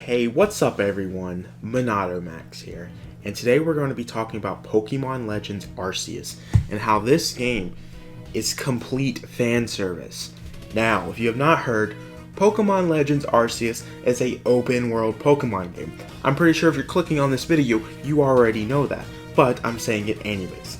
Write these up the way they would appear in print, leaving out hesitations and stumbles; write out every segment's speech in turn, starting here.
Hey, what's up everyone? Minato Max here, and today we're going to be talking about Pokemon Legends Arceus and how this game is complete fan service. Now, if you have not heard, Pokemon Legends Arceus is a open world Pokemon game. I'm pretty sure if you're clicking on this video, you already know that, but I'm saying it anyways.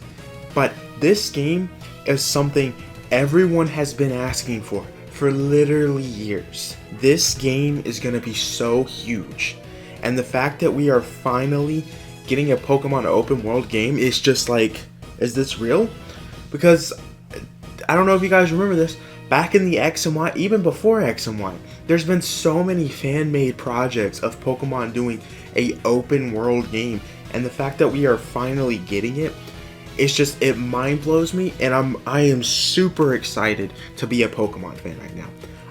But this game is something everyone has been asking for literally years. This game is going to be so huge, and the fact that we are finally getting a Pokemon open world game is just like, is this real? Because I don't know if you guys remember this, back in the X and Y, even before X and Y, there's been so many fan-made projects of Pokemon doing a open world game, and the fact that we are finally getting it, it's just, it mind blows me, and I am super excited to be a Pokemon fan right now.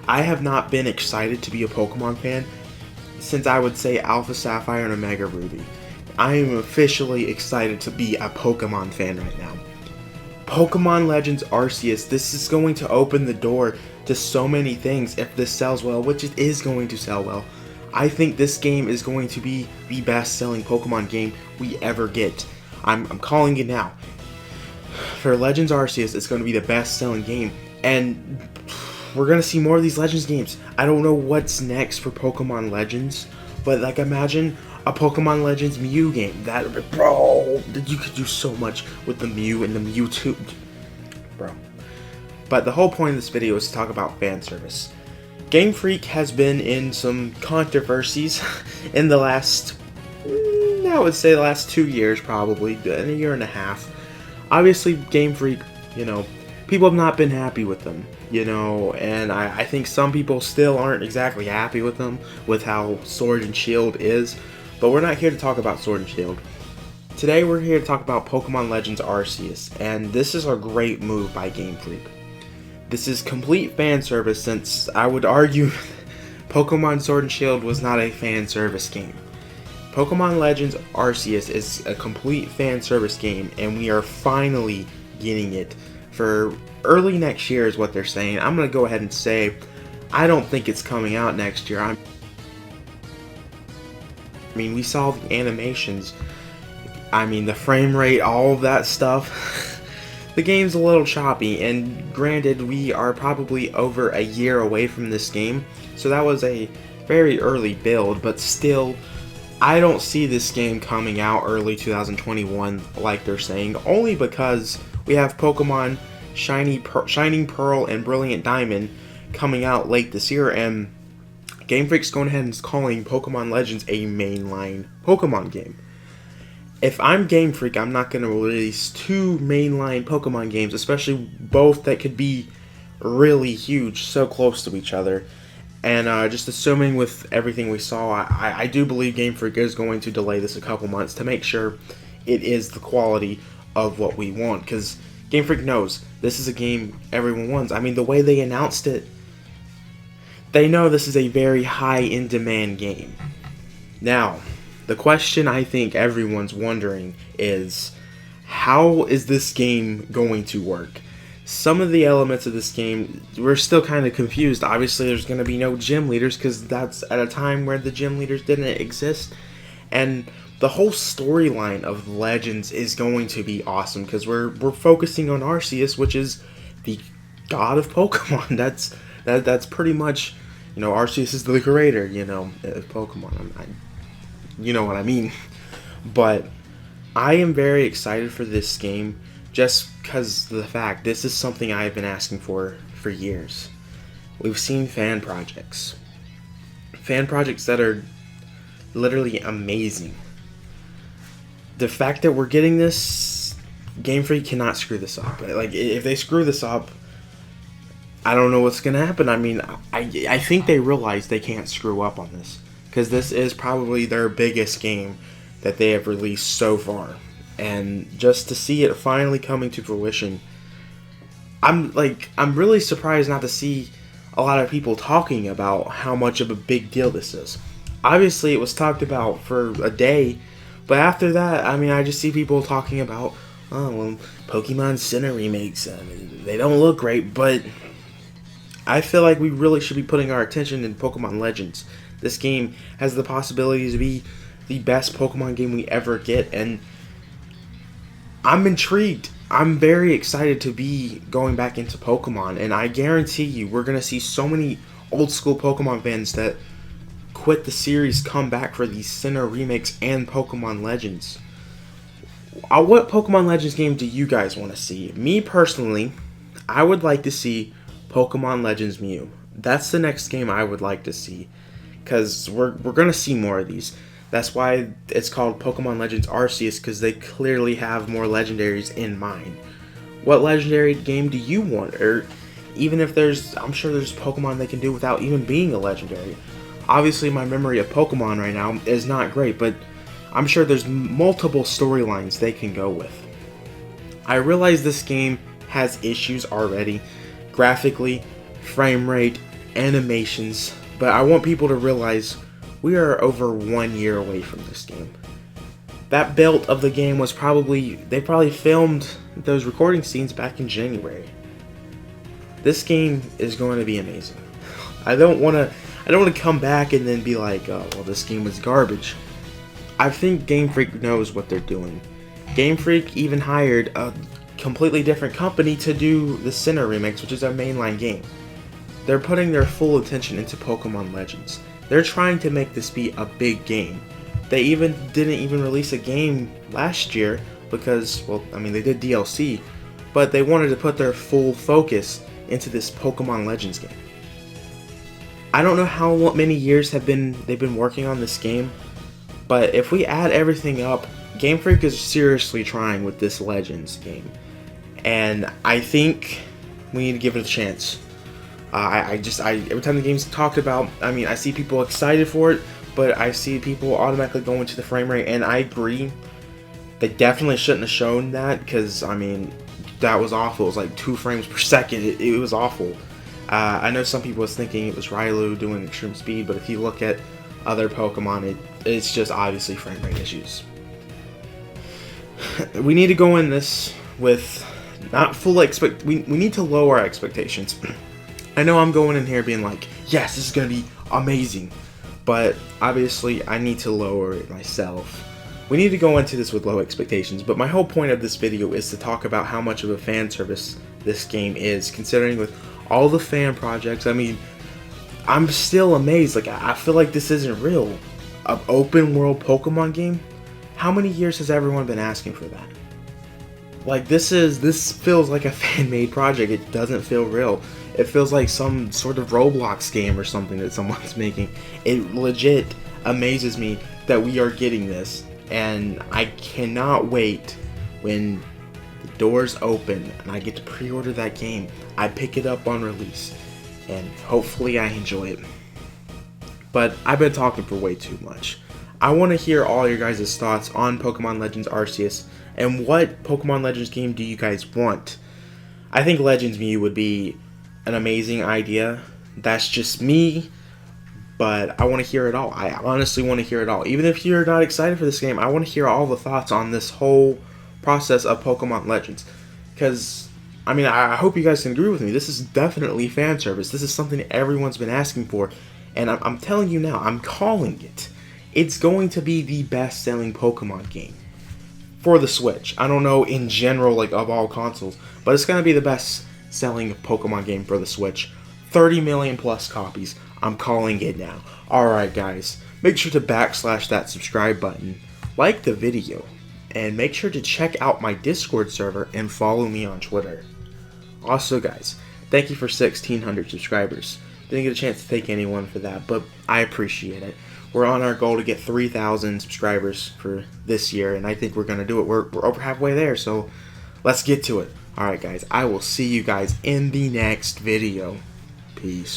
I have not been excited to be a Pokemon fan since, I would say, Alpha Sapphire and Omega Ruby. I am officially excited to be a Pokemon fan right now. Pokemon Legends Arceus, this is going to open the door to so many things if this sells well, which it is going to sell well. I think this game is going to be the best-selling Pokemon game we ever get. I'm calling it now. For Legends Arceus, it's going to be the best-selling game, and we're going to see more of these Legends games. I don't know what's next for Pokemon Legends, but like, imagine a Pokemon Legends Mew game. That, bro, you could do so much with the Mew and the Mewtwo, bro. But the whole point of this video is to talk about fan service. Game Freak has been in some controversies in the last, I would say the last 2 years, probably, in a year and a half. Obviously, Game Freak, people have not been happy with them, and I think some people still aren't exactly happy with them, with how Sword and Shield is, but we're not here to talk about Sword and Shield. Today, we're here to talk about Pokemon Legends Arceus, and this is a great move by Game Freak. This is complete fan service, since I would argue Pokemon Sword and Shield was not a fan service game. Pokemon Legends Arceus is a complete fan service game, and we are finally getting it for early next year is what they're saying. I'm going to go ahead and say I don't think it's coming out next year. I mean, we saw the animations, the frame rate, all of that stuff. The game's a little choppy, and granted, we are probably over a year away from this game, so that was a very early build, but still, I don't see this game coming out early 2021 like they're saying, only because we have Pokemon Shining Pearl and Brilliant Diamond coming out late this year, and Game Freak's going ahead and is calling Pokemon Legends a mainline Pokemon game. If I'm Game Freak, I'm not going to release two mainline Pokemon games, especially both that could be really huge, so close to each other. And just assuming with everything we saw, I do believe Game Freak is going to delay this a couple months to make sure it is the quality of what we want. Because Game Freak knows this is a game everyone wants. The way they announced it, they know this is a very high in demand game. Now, the question I think everyone's wondering is, how is this game going to work? Some of the elements of this game, we're still kind of confused. Obviously, there's going to be no gym leaders because that's at a time where the gym leaders didn't exist. And the whole storyline of Legends is going to be awesome because we're focusing on Arceus, which is the god of Pokemon. That's pretty much, Arceus is the creator, of Pokemon. You know what I mean. But I am very excited for this game, just because of the fact this is something I've been asking for years. We've seen fan projects that are literally amazing. The fact that we're getting this, Game Freak cannot screw this up. Like, if they screw this up, I don't know what's gonna happen. I think they realize they can't screw up on this, because this is probably their biggest game that they have released so far. And just to see it finally coming to fruition, I'm really surprised not to see a lot of people talking about how much of a big deal this is. Obviously, it was talked about for a day, but after that, I just see people talking about, Pokemon Center remakes, they don't look great, but I feel like we really should be putting our attention in Pokemon Legends. This game has the possibility to be the best Pokemon game we ever get, and I'm intrigued. I'm very excited to be going back into Pokemon, and I guarantee you we're going to see so many old school Pokemon fans that quit the series come back for these Sinnoh remakes and Pokemon Legends. What Pokemon Legends game do you guys want to see? Me personally, I would like to see Pokemon Legends Mew. That's the next game I would like to see, because we're going to see more of these. That's why it's called Pokemon Legends Arceus, because they clearly have more legendaries in mind. What legendary game do you want? Or even if I'm sure there's Pokemon they can do without even being a legendary. Obviously my memory of Pokemon right now is not great, but I'm sure there's multiple storylines they can go with. I realize this game has issues already, graphically, frame rate, animations, but I want people to realize we are over 1 year away from this game. That build of the game was they probably filmed those recording scenes back in January. This game is going to be amazing. I don't want to come back and then be like, oh, well, this game was garbage. I think Game Freak knows what they're doing. Game Freak even hired a completely different company to do the Sinnoh remakes, which is their mainline game. They're putting their full attention into Pokemon Legends. They're trying to make this be a big game. They didn't even release a game last year because, well, I mean, they did DLC, but they wanted to put their full focus into this Pokemon Legends game. I don't know how many years they've been working on this game, but if we add everything up, Game Freak is seriously trying with this Legends game, and I think we need to give it a chance. Every time the game's talked about, I mean, I see people excited for it, but I see people automatically going to the frame rate, and I agree. They definitely shouldn't have shown that, because, I mean, that was awful. It was like 2 frames per second. It was awful. I know some people was thinking it was Railu doing extreme speed, but if you look at other Pokemon, it's just obviously frame rate issues. We need to go in this with not full we need to lower our expectations. I know I'm going in here being like, yes, this is going to be amazing, but obviously I need to lower it myself. We need to go into this with low expectations, but my whole point of this video is to talk about how much of a fan service this game is, considering with all the fan projects. I mean, I'm still amazed. Like, I feel like this isn't real. An open world Pokemon game? How many years has everyone been asking for that? Like, this feels like a fan-made project. It doesn't feel real. It feels like some sort of Roblox game or something that someone's making. It legit amazes me that we are getting this, and I cannot wait when the doors open and I get to pre-order that game. I pick it up on release, and hopefully I enjoy it. But I've been talking for way too much. I want to hear all your guys' thoughts on Pokemon Legends Arceus, and what Pokemon Legends game do you guys want? I think Legends Mew would be an amazing idea. That's just me, but I want to hear it all. I honestly want to hear it all. Even if you're not excited for this game, I want to hear all the thoughts on this whole process of Pokemon Legends. Because, I mean, I hope you guys can agree with me. This is definitely fan service. This is something everyone's been asking for, and I'm telling you now, I'm calling it. It's going to be the best-selling Pokemon game for the Switch. I don't know in general, like, of all consoles, but it's going to be the best-selling Pokemon game for the Switch. 30 million plus copies. I'm calling it now. Alright, guys. Make sure to backslash that subscribe button, like the video, and make sure to check out my Discord server and follow me on Twitter. Also, guys, thank you for 1,600 subscribers. Didn't get a chance to thank anyone for that, but I appreciate it. We're on our goal to get 3,000 subscribers for this year, and I think we're going to do it. We're over halfway there, so let's get to it. Alright, guys, I will see you guys in the next video. Peace.